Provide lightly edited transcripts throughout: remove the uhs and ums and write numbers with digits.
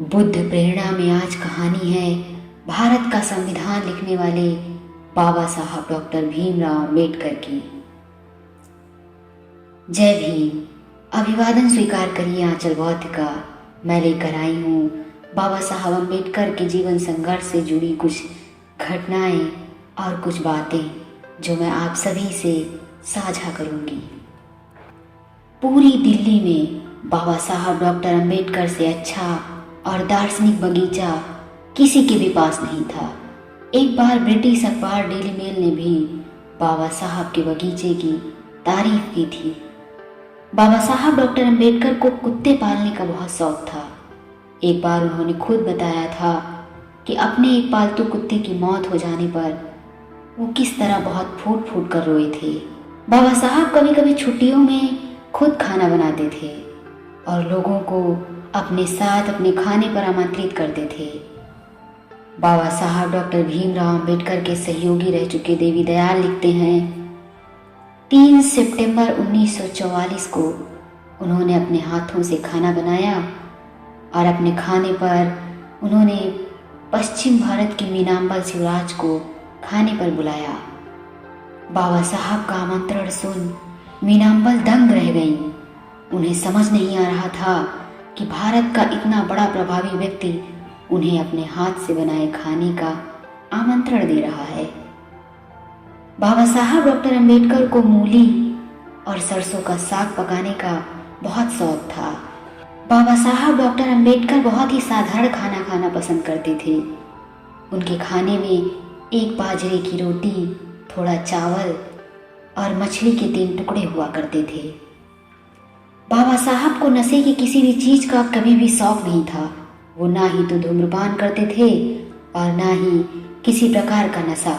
बुद्ध प्रेरणा में आज कहानी है भारत का संविधान लिखने वाले बाबा साहब डॉक्टर भीमराव अम्बेडकर की। जय भीम। अभिवादन स्वीकार करिए आंचल बौद्ध का। मैं लेकर आई हूँ बाबा साहब अम्बेडकर के जीवन संघर्ष से जुड़ी कुछ घटनाएं और कुछ बातें जो मैं आप सभी से साझा करूँगी। पूरी दिल्ली में बाबा साहब डॉक्टर अम्बेडकर से अच्छा और दार्शनिक बगीचा किसी के भी पास नहीं था। एक बार ब्रिटिश अखबार डेली मेल ने भी बाबा साहब के बगीचे की तारीफ की थी। बाबा साहब डॉक्टर अम्बेडकर को कुत्ते पालने का बहुत शौक था। एक बार उन्होंने खुद बताया था कि अपने एक पालतू कुत्ते की मौत हो जाने पर वो किस तरह बहुत फूट फूट कर रोए थे। बाबा साहब कभी कभी छुट्टियों में खुद खाना बनाते थे और लोगों को अपने साथ अपने खाने पर आमंत्रित करते थे। बाबा साहब डॉक्टर भीमराव अम्बेडकर के सहयोगी रह चुके देवी दयाल लिखते हैं, 3 सितंबर 1944 को उन्होंने अपने हाथों से खाना बनाया और अपने खाने पर उन्होंने पश्चिम भारत की मीनाम्बल शिवराज को खाने पर बुलाया। बाबा साहब का आमंत्रण सुन मीनाम्बल दंग रह गई। उन्हें समझ नहीं आ रहा था कि भारत का इतना बड़ा प्रभावी व्यक्ति उन्हें अपने हाथ से बनाए खाने का आमंत्रण दे रहा है। बाबा साहब डॉक्टर अम्बेडकर को मूली और सरसों का साग पकाने का बहुत शौक था। बाबा साहब डॉक्टर अम्बेडकर बहुत ही साधारण खाना खाना पसंद करते थे। उनके खाने में एक बाजरे की रोटी, थोड़ा चावल और मछली के 3 टुकड़े हुआ करते थे। बाबा साहब को नशे की किसी भी चीज का कभी भी शौक नहीं था। वो ना ही तो धूम्रपान करते थे और ना ही किसी प्रकार का नशा।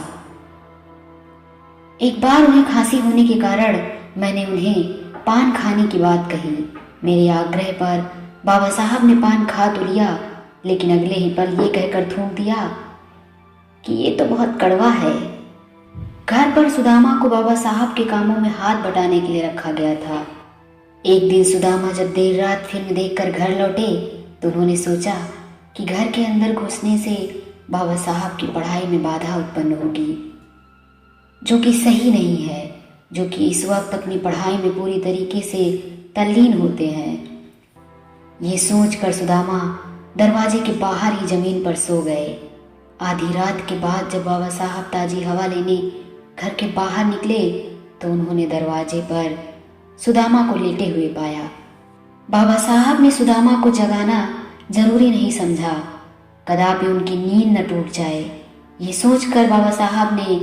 एक बार उन्हें खांसी होने के कारण मैंने उन्हें पान खाने की बात कही। मेरे आग्रह पर बाबा साहब ने पान खा तो लिया, लेकिन अगले ही पल ये कहकर थूक दिया कि ये तो बहुत कड़वा है। घर पर सुदामा को बाबा साहब के कामों में हाथ बटाने के लिए रखा गया था। एक दिन सुदामा जब देर रात फिल्म देखकर घर लौटे तो उन्होंने सोचा कि घर के अंदर घुसने से बाबा साहब की पढ़ाई में बाधा उत्पन्न होगी, जो कि सही नहीं है, जो कि इस वक्त अपनी पढ़ाई में पूरी तरीके से तल्लीन होते हैं। ये सोचकर सुदामा दरवाजे के बाहर ही जमीन पर सो गए। आधी रात के बाद जब बाबा साहब ताजी हवा लेने घर के बाहर निकले तो उन्होंने दरवाजे पर सुदामा को लेटे हुए पाया। बाबा साहब ने सुदामा को जगाना जरूरी नहीं समझा, कदापि उनकी नींद न टूट जाए। ये सोचकर बाबा साहब ने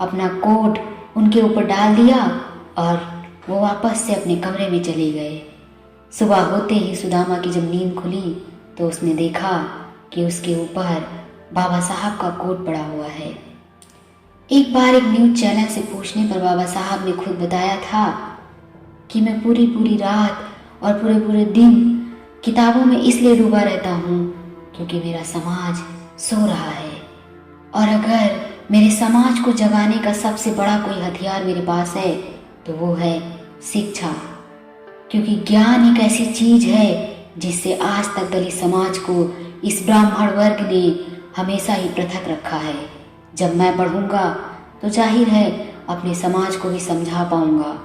अपना कोट उनके ऊपर डाल दिया और वो वापस से अपने कमरे में चले गए। सुबह होते ही सुदामा की जब नींद खुली तो उसने देखा कि उसके ऊपर बाबा साहब का कोट पड़ा हुआ है। एक बार एक न्यूज़ चैनल से पूछने पर बाबा साहब ने खुद बताया था कि मैं पूरी रात और पूरे दिन किताबों में इसलिए डूबा रहता हूँ क्योंकि मेरा समाज सो रहा है, और अगर मेरे समाज को जगाने का सबसे बड़ा कोई हथियार मेरे पास है तो वो है शिक्षा। क्योंकि ज्ञान एक ऐसी चीज है जिससे आज तक दलित समाज को इस ब्राह्मण वर्ग ने हमेशा ही पृथक रखा है। जब मैं पढ़ूंगा तो जाहिर है अपने समाज को भी समझा पाऊंगा